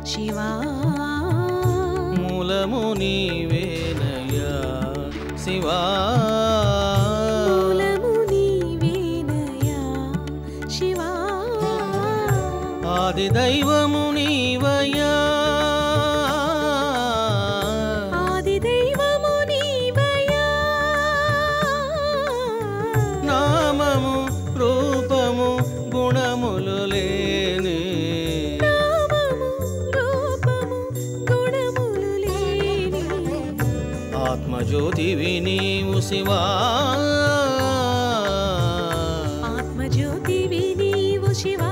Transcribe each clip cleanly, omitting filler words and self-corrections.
శివా మూలము నీవేనయ్యా శివా మూలము నీవేనయ్యా శివా ఆది దైవము నీవయ్యా ఆది దైవము నీవయ్యా నామము రూపము గుణములు లేని నామము రూపము గుణములు లేని ఆత్మజ్యోతివి నీవు శివా ఆత్మజ్యోతివి నీవు శివా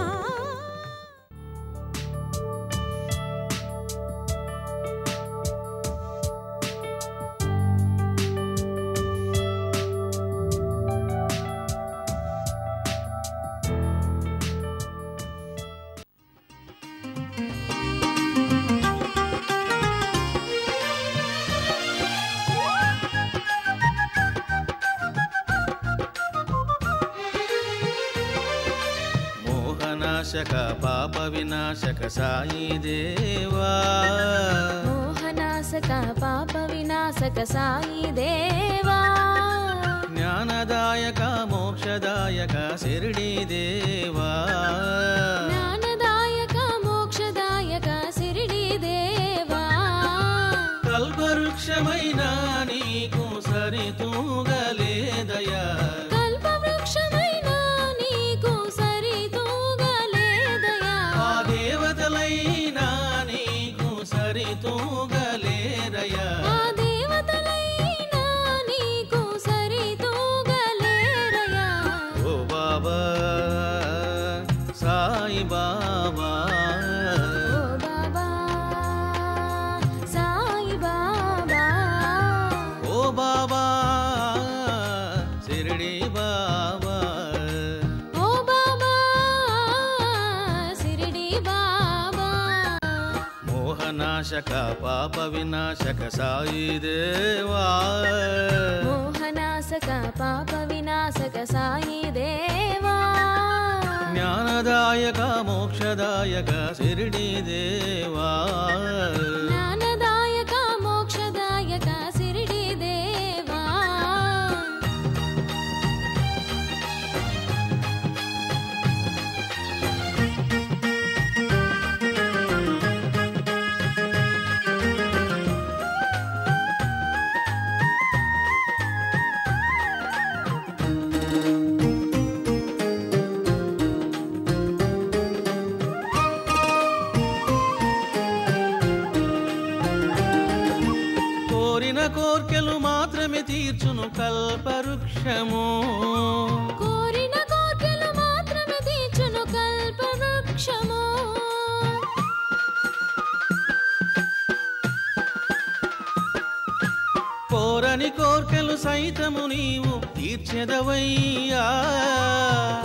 మోహనాశక పాప వినాశక సాయి దేవా మోహనాశక పాప వినాశక సాయి దేవా జ్ఞానదాయక మోక్షదాయక శిరిడి దేవా జ్ఞానదాయక మోక్షదాయక శిరిడి దేవా కల్పవృక్షమైన నీకు సరితూగలేదయా కల్పవృక్షమైన నీకు సరితూగలేదయా ఆ దేవతలైనా నీకు సరితూగలేరయా ఆ దేవతలైనా నీకు సరితూగలేరయా ఓ బాబా సాయి బాబా ఓ బాబా సాయి బాబా ఓ బాబా శిరిడి బాబా ఓ బాబా శిరిడి బాబా మోహనాశక పాప వినాశక సాయి దేవా మోహనాశక పాప వినాశక సాయి దేవా జ్ఞానదాయక మోక్షదాయక శిరిడి దేవా జ్ఞానదాయక మోక్షదాయక శిరిడి దేవా కోరిన కోర్కెలు మాత్రమే తీర్చును కల్పవృక్షము కోరిన కోర్కెలు మాత్రమే తీర్చును కల్పవృక్షము కోరని కోర్కెలు సైతము నీవు తీర్చెదవయ్యా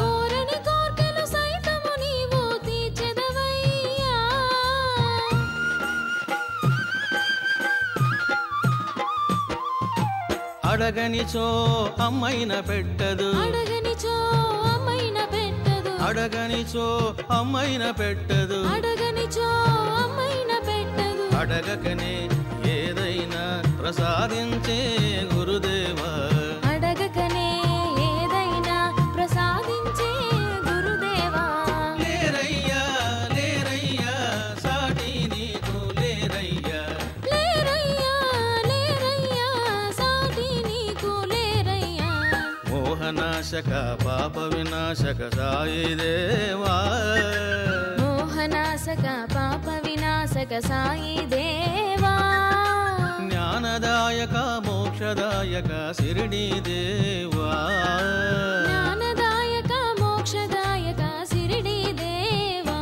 కోరని కోర్కెలు సైతము నీవు తీర్చెదవయ్యా అడగనిచో అమ్మైన పెట్టదు అడగనిచో అమ్మైన పెట్టదు అడగనిచో అమ్మైన పెట్టదు అడగనిచో అమ్మైన పెట్టదు అడగకనే ఏదైనా ప్రసాదించే గురుదేవా అడగకనే ఏదైనా ప్రసాదించే గురుదేవా లేరయ్యా లేరయ్యా సాటి నీకు లేరయ్యా లేరయ్యా లేరయ్యా సాటి నీకు లేరయ్యా మోహనాశక పాప వినాశక సాయి దేవా మోహనాశక పాప వినాశక సాయి దేవా జ్ఞానదాయక మోక్షదాయక శిరిడి దేవా జ్ఞానదాయక మోక్షదాయక శిరిడి దేవా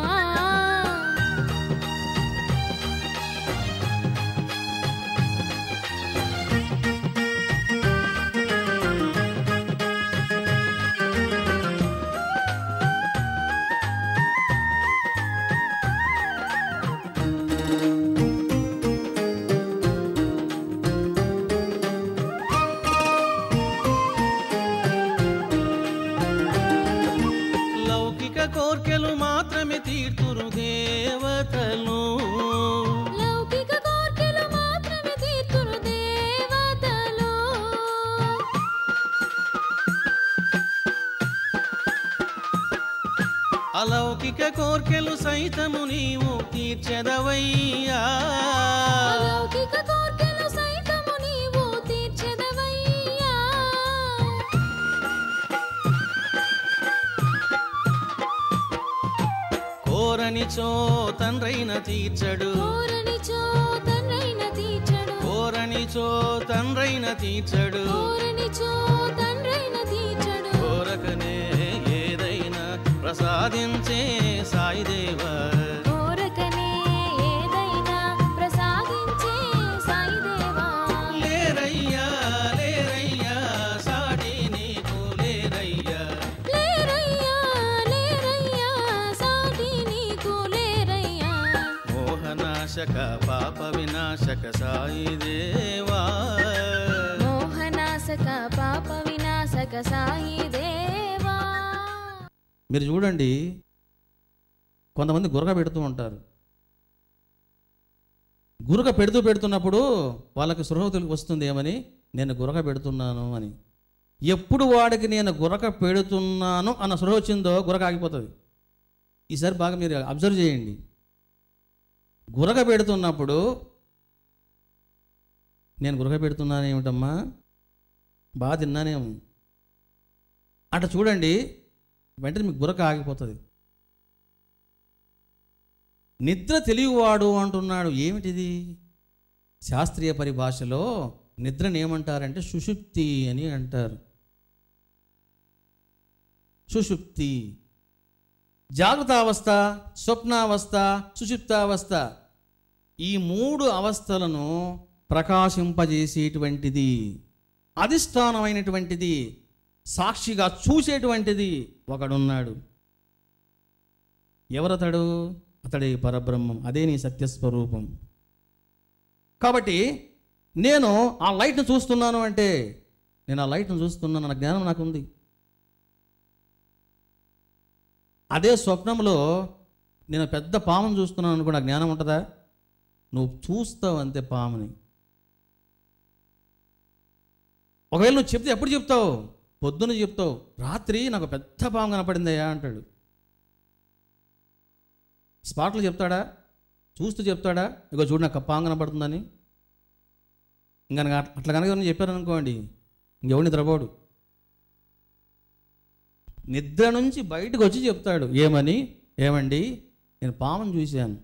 అలౌకిక కోర్కెలు సైతము నీవు తీర్చెదవయ్యా. అలౌకిక కోర్కెలు సైతము నీవు తీర్చెదవయ్యా. కోరనిచో తండ్రైన తీర్చడు, కోరనిచో తండ్రైన తీర్చడు, కోరనిచో తండ్రైన తీర్చడు, కోరనిచో తండ్రైన తీర్చడు. కోరకనే ఏదైనా ప్రసాదించే సాయిదేవా, కోరకనే ఏదైనా ప్రసాదించే సాయిదేవా. లేరయ్యా లేరయ్యా సాటి నీకు లేరయ్యా. లేరయ్యా లేరయ్యా సాటి నీకు లేరయ్యా. మోహనాశక పాప వినాశక సాయిదేవా, మోహనాశక పాప వినాశక సాయిదేవా. మీరు చూడండి, కొంతమంది గురక పెడుతూ ఉంటారు. గురక పెడుతున్నప్పుడు వాళ్ళకి స్పృహ వస్తుంది ఏమని, నేను గురక పెడుతున్నాను అని. ఎప్పుడు వాడికి నేను గురక పెడుతున్నాను అన్న స్పృహ వచ్చిందో గురక ఆగిపోతుంది. ఈసారి బాగా మీరు అబ్జర్వ్ చేయండి. గురక పెడుతున్నప్పుడు నేను గురక పెడుతున్నాను ఏమిటమ్మా, బాగా తిన్నానేమో అట్లా చూడండి, వెంటనే మీకు గురక ఆగిపోతుంది. నిద్ర తెలియవాడు అంటున్నాడు. ఏమిటిది? శాస్త్రీయ పరిభాషలో నిద్రను ఏమంటారంటే సుషుప్తి అని అంటారు. సుషుప్తి, జాగృతావస్థ, స్వప్నావస్థ, సుషుప్తావస్థ, ఈ మూడు అవస్థలను ప్రకాశింపజేసేటువంటిది, అధిష్టానమైనటువంటిది, సాక్షిగా చూసేటువంటిది ఒకడున్నాడు. ఎవరతడు? అతడే పరబ్రహ్మం, అదే నీ సత్యస్వరూపం. కాబట్టి నేను ఆ లైట్ను చూస్తున్నాను అంటే, నేను ఆ లైట్ను చూస్తున్నాను అన్న జ్ఞానం నాకుంది. అదే స్వప్నంలో నేను పెద్ద పామును చూస్తున్నాను అనుకో, నాకు జ్ఞానం ఉంటుందా? నువ్వు చూస్తావు అంతే పాముని. ఒకవేళ నువ్వు చెప్తే ఎప్పుడు చెప్తావు? పొద్దున్న చెప్తావు. రాత్రి నాకు పెద్ద పాము కనపడిందయ్యా అంటాడు. స్పాట్లో చెప్తాడా? చూస్తూ చెప్తాడా? ఇగో చూడు నాకు పాము కనపడుతుందని. ఇంకా అట్లా కనుక చెప్పారనుకోండి, ఇంకెవడు నిద్రపోడు. నిద్ర నుంచి బయటకు వచ్చి చెప్తాడు. ఏమని? ఏమండి నేను పామును చూశాను.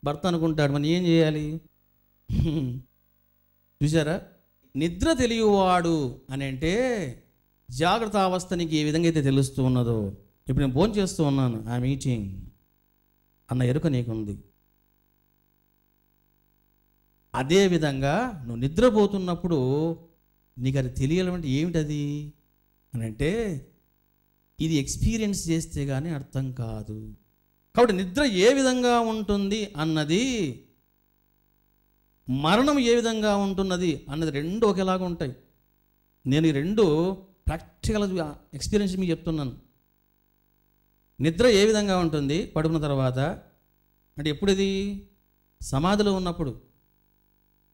భర్త అనుకుంటాడు, మరి ఏం చేయాలి? చూసారా? నిద్ర తెలియవాడు అని అంటే జాగ్రత్త అవస్థ నీకు ఏ విధంగా అయితే తెలుస్తూ ఉన్నదో, ఇప్పుడు నేను భోజనం చేస్తూ ఉన్నాను, ఐఎమ్ ఈటింగ్ అన్న ఎరుక నీకుంది. అదేవిధంగా నువ్వు నిద్రపోతున్నప్పుడు నీకు అది తెలియాలంటే ఏమిటది అని అంటే, ఇది ఎక్స్పీరియన్స్ చేస్తే కానీ అర్థం కాదు. కాబట్టి నిద్ర ఏ విధంగా ఉంటుంది అన్నది, మరణం ఏ విధంగా ఉంటున్నది అన్నది రెండు ఒకేలాగా ఉంటాయి. నేను ఈ రెండు ప్రాక్టికల్ ఎక్స్పీరియన్స్ మీకు చెప్తున్నాను. నిద్ర ఏ విధంగా ఉంటుంది పడుకున్న తర్వాత అంటే, ఎప్పుడుది? సమాధిలో ఉన్నప్పుడు.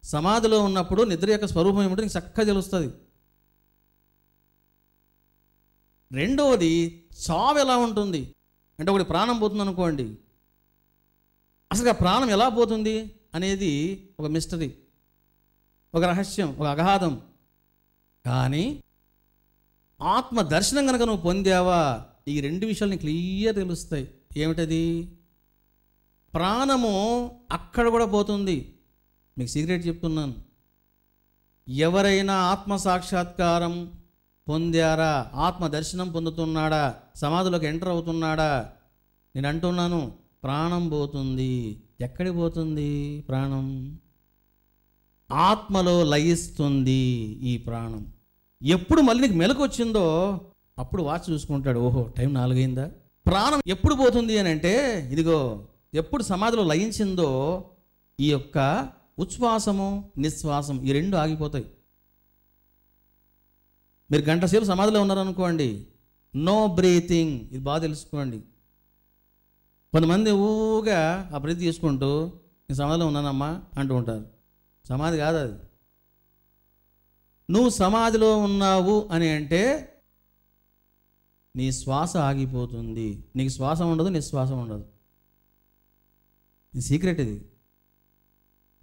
సమాధిలో ఉన్నప్పుడు నిద్ర యొక్క స్వరూపం ఏమిటో నీకు చక్కగా తెలుస్తుంది. రెండవది చావు ఎలా ఉంటుంది అంటే, ఒకటి ప్రాణం పోతుంది అనుకోండి, అసలు ఆ ప్రాణం ఎలా పోతుంది అనేది ఒక మిస్టరీ, ఒక రహస్యం, ఒక అగాధం. కానీ ఆత్మ దర్శనం కనుక నువ్వు పొందావా, ఈ రెండు విషయాలు నీకు క్లియర్ తెలుస్తాయి. ఏమిటది? ప్రాణము అక్కడ కూడా పోతుంది. మీకు సీక్రెట్ చెప్తున్నాను, ఎవరైనా ఆత్మ సాక్షాత్కారం పొందారా, ఆత్మ దర్శనం పొందుతున్నాడా, సమాధిలోకి ఎంటర్ అవుతున్నాడా, నేను అంటున్నాను ప్రాణం పోతుంది. ఎక్కడికి పోతుంది ప్రాణం? ఆత్మలో లయిస్తుంది ఈ ప్రాణం. ఎప్పుడు మళ్ళీ నీకు మెలకు వచ్చిందో అప్పుడు వాచ్ చూసుకుంటాడు, ఓహో టైం 4 అయిందా. ప్రాణం ఎప్పుడు పోతుంది అని అంటే, ఇదిగో ఎప్పుడు సమాధిలో లయించిందో ఈ యొక్క ఉచ్ఛ్వాసము నిశ్వాసం ఈ రెండు ఆగిపోతాయి. మీరు గంట సేపు సమాధిలో ఉన్నారనుకోండి, నో బ్రీతింగ్, ఇది బాగా తెలుసుకోండి. కొంతమంది ఊగా ఆ బ్రీత్ తీసుకుంటూ నేను సమాధిలో ఉన్నానమ్మా అంటూ ఉంటారు. సమాధి కాదు అది. నువ్వు సమాధిలో ఉన్నావు అని అంటే నీ శ్వాస ఆగిపోతుంది. నీకు శ్వాస ఉండదు, నిశ్వాసం ఉండదు. సీక్రెట్ ఇది.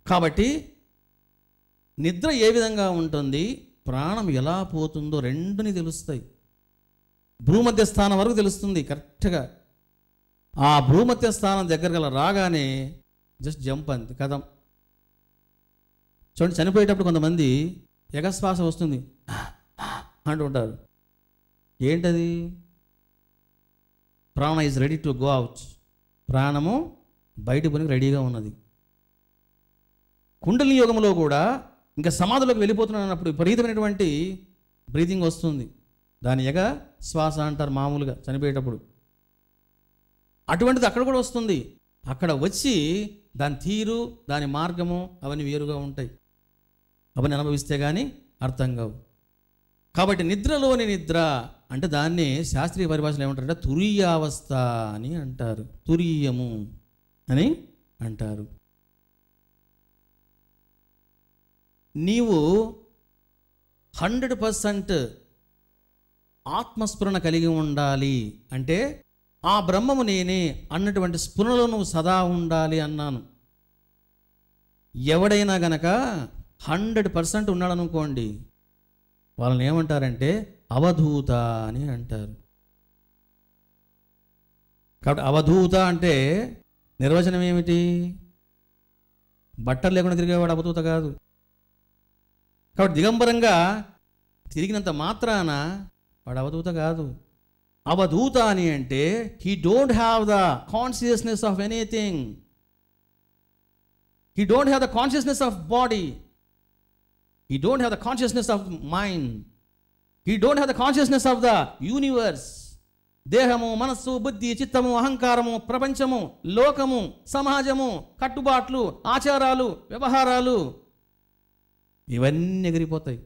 కాబట్టి నిద్ర ఏ విధంగా ఉంటుంది, ప్రాణం ఎలా పోతుందో రెండుని తెలుస్తాయి. భూమధ్య స్థానం వరకు తెలుస్తుంది కరెక్ట్గా. ఆ భూమధ్య స్థానం దగ్గర గల రాగానే జస్ట్ జంప్ అంతే, కథం. చూడండి, చనిపోయేటప్పుడు కొంతమంది ఎగశ్వాస వస్తుంది అంటుంటారు. ఏంటది? ప్రాణ is ready to go out. ప్రాణము బయట పోనికి రెడీగా ఉన్నది. కుండలిని యోగంలో కూడా ఇంకా సమాధిలోకి వెళ్ళిపోతున్నప్పుడు విపరీతమైనటువంటి బ్రీతింగ్ వస్తుంది. దాని ఎగ శ్వాస అంటారు మామూలుగా చనిపోయేటప్పుడు. అటువంటిది అక్కడ కూడా వస్తుంది. అక్కడ వచ్చి దాని తీరు, దాని మార్గము అవన్నీ వేరుగా ఉంటాయి. అవన్నీ అనుభవిస్తే కానీ అర్థం కావు. కాబట్టి నిద్రలోని నిద్ర అంటే దాన్ని శాస్త్రీయ పరిభాషలో ఏమంటారంటే తురీయావస్థ అని అంటారు. తురీయము అని అంటారు. నీవు 100% ఆత్మస్ఫురణ కలిగి ఉండాలి అంటే ఆ బ్రహ్మము నేనే అన్నటువంటి స్ఫురణలో నువ్వు సదా ఉండాలి అన్నాను. ఎవడైనా గనక 100% ఉన్నాడనుకోండి, వాళ్ళని ఏమంటారంటే అవధూత అని అంటారు. కాబట్టి అవధూత అంటే నిర్వచనం ఏమిటి? బట్టలు లేకుండా తిరిగేవాడు అవధూత కాదు. కాబట్టి దిగంబరంగా తిరిగినంత మాత్రాన వాడు అవధూత కాదు. అవధూత అని అంటే he don't have the consciousness of anything. He don't have the consciousness of body. He don't have the consciousness of mind. He don't have the consciousness of the universe. దేహము, మనస్సు, బుద్ధి, చిత్తము, అహంకారము, ప్రపంచము, లోకము, సమాజము, కట్టుబాట్లు, ఆచారాలు, వ్యవహారాలు ఇవన్నీ ఎగిరిపోతాయి.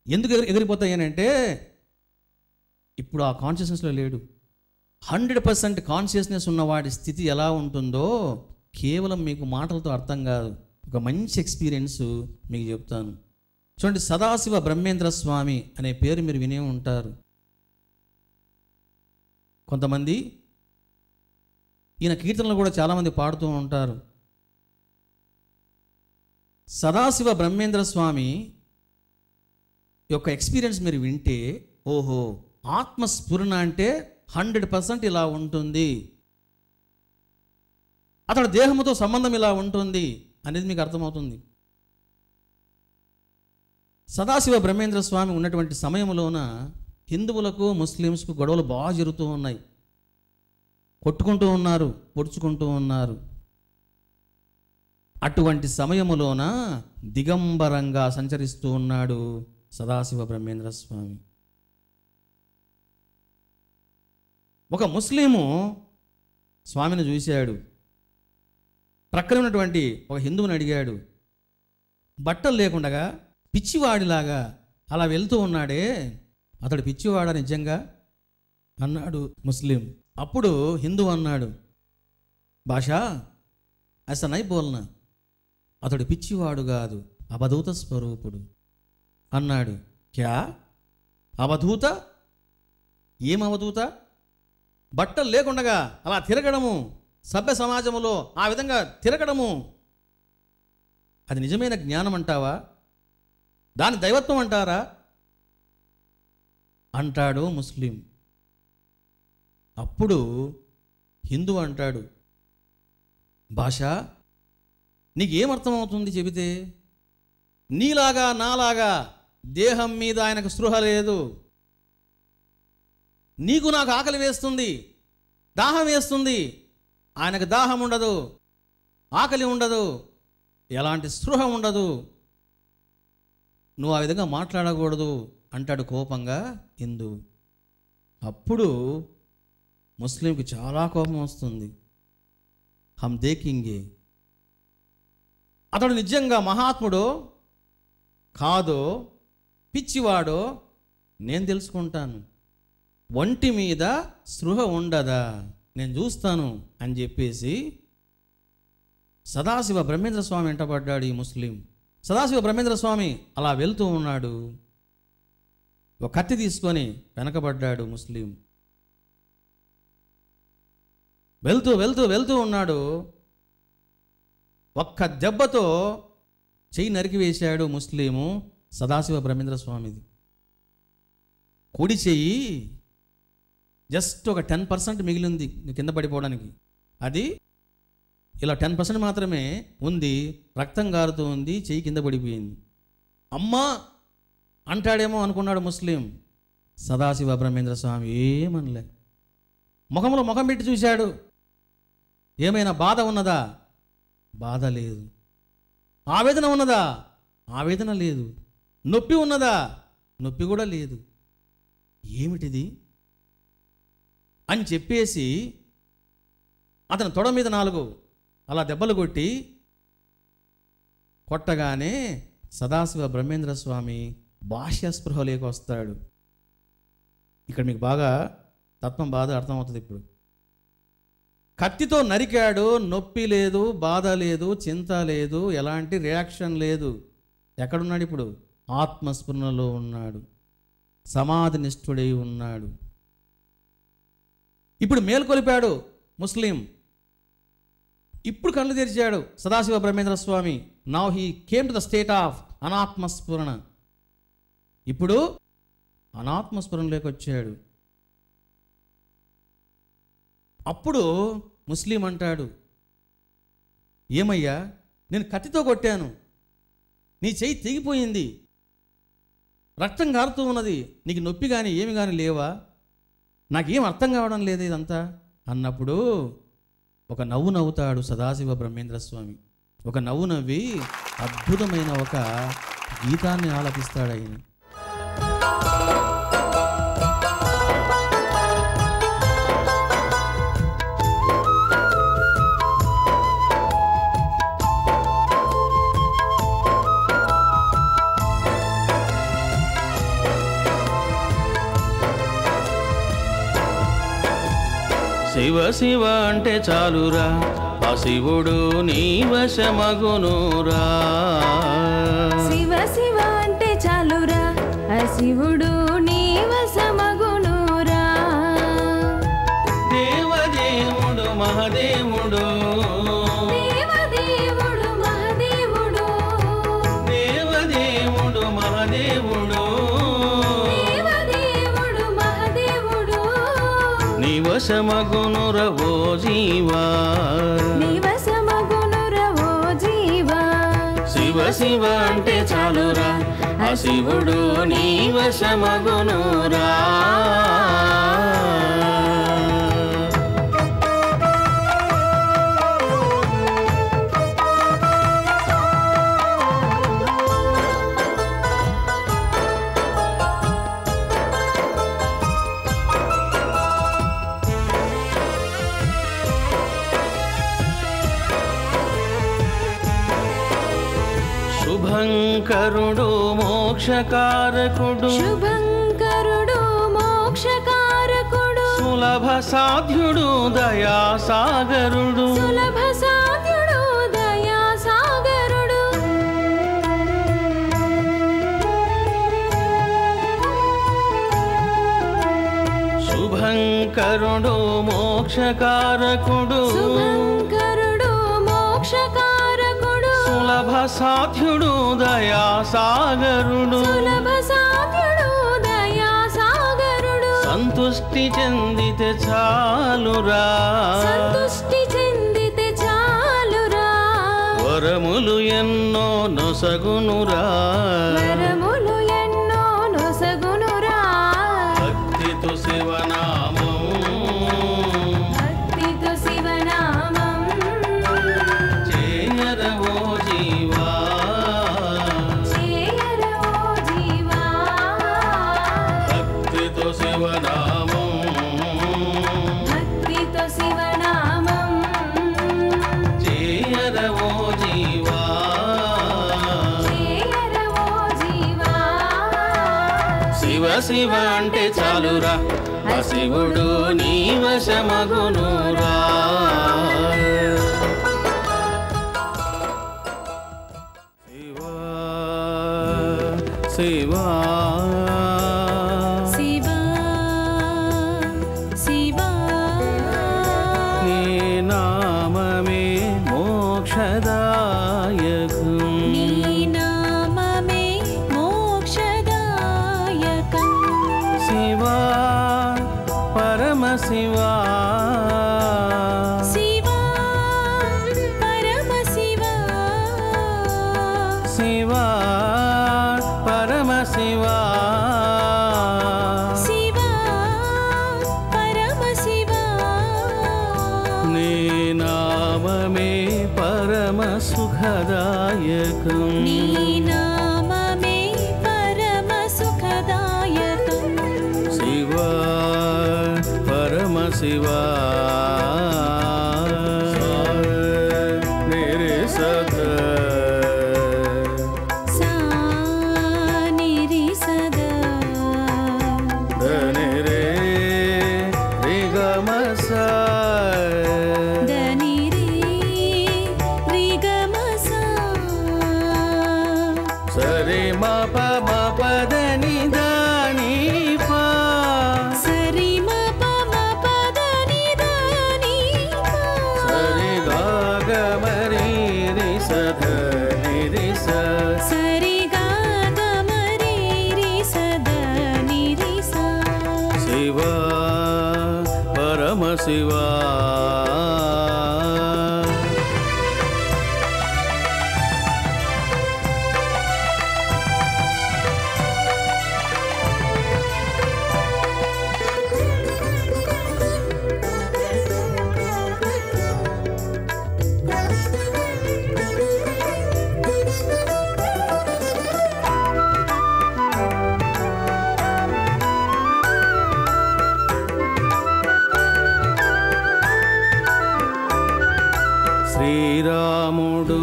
ఎందుకు ఎగిరిపోతాయి అని అంటే ఇప్పుడు ఆ కాన్షియస్నెస్లో లేడు. 100% కాన్షియస్నెస్ ఉన్నవాడి స్థితి ఎలా ఉంటుందో కేవలం మీకు మాటలతో అర్థం కాదు. ఒక మంచి ఎక్స్పీరియన్స్ మీకు చెప్తాను. చూడండి, సదాశివ బ్రహ్మేంద్ర స్వామి అనే పేరు మీరు వినే ఉంటారు. కొంతమంది ఈయన కీర్తనలు కూడా చాలామంది పాడుతూ ఉంటారు. సదాశివ బ్రహ్మేంద్ర స్వామి యొక్క ఎక్స్పీరియన్స్ మీరు వింటే, ఓహో, ఆత్మస్ఫురణ అంటే 100% ఇలా ఉంటుంది, అతడు దేహముతో సంబంధం ఇలా ఉంటుంది అనేది మీకు అర్థమవుతుంది. సదాశివ బ్రహ్మేంద్ర స్వామి ఉన్నటువంటి సమయంలోన హిందువులకు ముస్లిమ్స్కు గొడవలు బాగా జరుగుతూ ఉన్నాయి. కొట్టుకుంటూ ఉన్నారు, పొడుచుకుంటూ ఉన్నారు. అటువంటి సమయములోన దిగంబరంగా సంచరిస్తూ ఉన్నాడు సదాశివ బ్రహ్మేంద్ర స్వామి. ఒక ముస్లిము స్వామిని చూశాడు. ప్రక్కన ఉన్నటువంటి ఒక హిందువుని అడిగాడు, బట్టలు లేకుండా పిచ్చివాడిలాగా అలా వెళ్తూ ఉన్నాడే, అతడు పిచ్చివాడా నిజంగా అన్నాడు ముస్లిం. అప్పుడు హిందువు అన్నాడు, భాషా ఐసా నై బోల్నా, అతడు పిచ్చివాడు కాదు, అవధూత స్వరూపుడు అన్నాడు. క్యా అవధూత? ఏం అవధూత? బట్టలు లేకుండగా అలా తిరగడము, సభ్య సమాజములో ఆ విధంగా తిరగడము, అది నిజమైన జ్ఞానం అంటావా? దాని దైవత్వం అంటారా అంటాడు ముస్లిం. అప్పుడు హిందూ అంటాడు, భాషా నీకేమర్థమవుతుంది చెబితే? నీలాగా నాలాగా దేహం మీద ఆయనకు స్పృహ లేదు. నీకు నాకు ఆకలి వేస్తుంది, దాహం వేస్తుంది, ఆయనకు దాహం ఉండదు, ఆకలి ఉండదు, ఎలాంటి స్పృహ ఉండదు. నువ్వు ఆ విధంగా మాట్లాడకూడదు అంటాడు కోపంగా హిందూ. అప్పుడు ముస్లింకి చాలా కోపం వస్తుంది. హమ్ దేకింగే, అతడు నిజంగా మహాత్ముడో కాదో, పిచ్చివాడో నేను తెలుసుకుంటాను. ఒంటి మీద స్పృహ ఉండదా నేను చూస్తాను అని చెప్పేసి సదాశివ బ్రహ్మేంద్ర స్వామి వెంటబడ్డాడు ఈ ముస్లిం. సదాశివ బ్రహ్మేంద్ర స్వామి అలా వెళ్తూ ఉన్నాడు. ఒక కత్తి తీసుకొని వెనకబడ్డాడు ముస్లిం. వెళ్తూ వెళ్తూ వెళ్తూ ఉన్నాడు. ఒక్క దెబ్బతో చెయ్యి నరికివేశాడు ముస్లిము సదాశివ బ్రహ్మేంద్ర స్వామిది. కుడి చెయ్యి జస్ట్ ఒక 10% మిగిలింది కింద పడిపోవడానికి. అది ఇలా 10% మాత్రమే ఉంది. రక్తం కారుతూ ఉంది. చెయ్యి కింద పడిపోయింది. అమ్మా అంటాడేమో అనుకున్నాడు ముస్లిం. సదాశివ బ్రహ్మేంద్ర స్వామి ఏమనలే. ముఖంలో ముఖం పెట్టి చూశాడు. ఏమైనా బాధ ఉన్నదా? బాధ లేదు. ఆవేదన ఉన్నదా? ఆవేదన లేదు. నొప్పి ఉన్నదా? నొప్పి కూడా లేదు. ఏమిటిది అని చెప్పేసి అతను తొడ మీద 4 అలా దెబ్బలు కొట్టగానే సదాశివ బ్రహ్మేంద్ర స్వామి భాష్య స్పృహలోకి వస్తాడు. ఇక్కడ మీకు బాగా తత్వం బాధ అర్థమవుతుంది. ఇప్పుడు కత్తితో నరికాడు. నొప్పి లేదు, బాధ లేదు, చింత లేదు, ఎలాంటి రియాక్షన్ లేదు. ఎక్కడున్నాడు ఇప్పుడు? ఆత్మస్ఫురణలో ఉన్నాడు. సమాధి నిష్ఠుడై ఉన్నాడు. ఇప్పుడు మేల్కొలిపాడు ముస్లిం. ఇప్పుడు కళ్ళు తెరిచాడు Sadashiva Brahmendra Swami. Now he came to the state of anatmasphurana. ఇప్పుడు అనాత్మస్ఫురణలోకి వచ్చాడు. అప్పుడు ముస్లిం అంటాడు, ఏమయ్యా, నేను కత్తితో కొట్టాను, నీ చెయ్యి తెగిపోయింది, రక్తం కారుతూ ఉన్నది, నీకు నొప్పి కానీ ఏమి కానీ లేవా? నాకేం అర్థం కావడం లేదు ఇదంతా అన్నప్పుడు ఒక నవ్వు నవ్వుతాడు సదాశివ బ్రహ్మేంద్ర స్వామి. ఒక నవ్వు నవ్వి అద్భుతమైన ఒక గీతాన్ని ఆలపిస్తాడు ఆయన. శివ శివ అంటే చాలురా, ఆ శివుడు నీ వశమగునురా. శివ శివ అంటే చాలురా, ఆ శివుడు నీ వశమగునురా. దేవదేవుడు మహదేవుడు, దేవదేవుడు మహదేవుడు, దేవదేవుడు మహదేవుడు, దేవదేవుడు మహదేవుడు నీ వశమగునుర ఓ జీవా, నీ వశమగునుర ఓ జీవా. శివ శివ అంటే చాలురా, ఆ శివుడు నీ వశమగునురా. శుభంకరుడు మోక్షకారకుడు, శుభంకరుడు మోక్షకారకుడు, సులభ సాధ్యుడు దయాసాగరుడు, సులభ సాధ్యుడు దయాసాగరుడు, శుభంకరుడు మోక్షకారకుడు, శుభంకరుడు మోక్షకారకుడు, సులభ సాధ్యుడు దయాసాగరుడు, సులభ సాధ్యుడు దయాసాగరుడు. సంతుష్టి చెందితే చాలురా, సంతుష్టి చెందితే చాలురా, వరములు ఎన్నో నొసగునురా, వరములు ఎన్నో నొసగునురా. భక్తితో శివనామం, భక్తితో శివనామం చేయరవో జీవా, చేయరవో జీవా. భక్తితో శివనామం, భక్తితో శివనామం చేయరవో జీవా, చేయరవో జీవా. శివ శివ అంటే చాలురా, ఆ శివుడు నీ వశమగునురా. శివా శివా సుఖదాయకం నీ నామమే మోక్షదాయకం శివా పరమశివా శివా పరమశివా శివా పరమశివా శివా పరమశివా నీ నామమే పరమ సుఖదాయకం నీ నామమే పరమ సుఖదాయకం శివా పరమశివా నిరి సద సా నిరి సదా ధని రే రి గ మ స దని రే రి గ మ సా సరి మ ప దని దని ప సరి మ ప దని దని పా సరి గ గ మ రి రి స ధ ని రి స సరి గ గ మ రి రి స ద ని రి సా శివా పరమశివా శ్రీరాముడు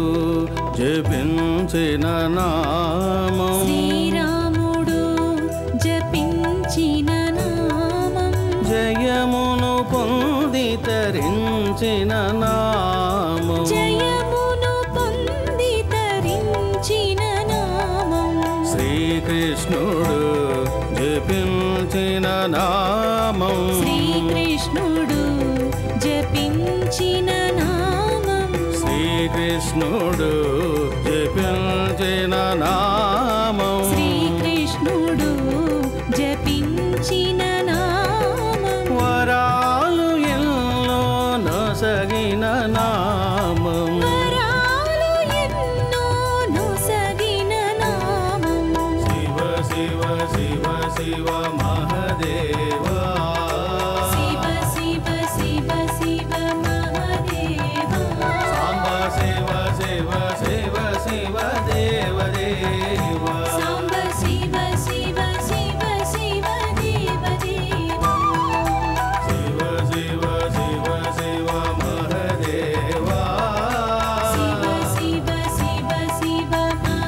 జపించిన నామం శ్రీరాముడు జపించిన నామం జయమును పొంది తరించిన నామం జయమును పొంది తరించిన నామం శ్రీకృష్ణుడు జపించిన నామం శ్రీకృష్ణుడు జపించిన నామం శ్రీకృష్ణుడు జపించిన నామం శ్రీకృష్ణుడు జపించిన నామం వరాలు ఎన్నో నొసగిన నామం వరాలు ఎన్నో నొసగిన నామం శివ శివ శివ శివ మహదేవా శివ శివ శివ శివ మహదేవా సాంబ శివ శివ శివ శివ దేవ దేవా సాంబ శివ శివ శివ శివ దేవ దేవా శివ శివ శివ శివ మహదేవా శివ శివ శివ శివ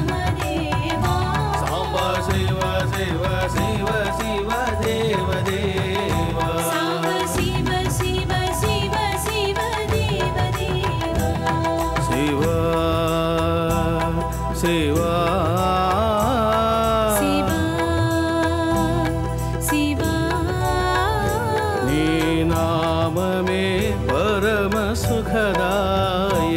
మహదేవా సాంబ శివ శివ శివ శివ దేవ దేవా సాంబ శివ శివ శివ శివ దేవ దేవా శివా శివా శివా శివా నీ నామమే పరమ సుఖదాయకం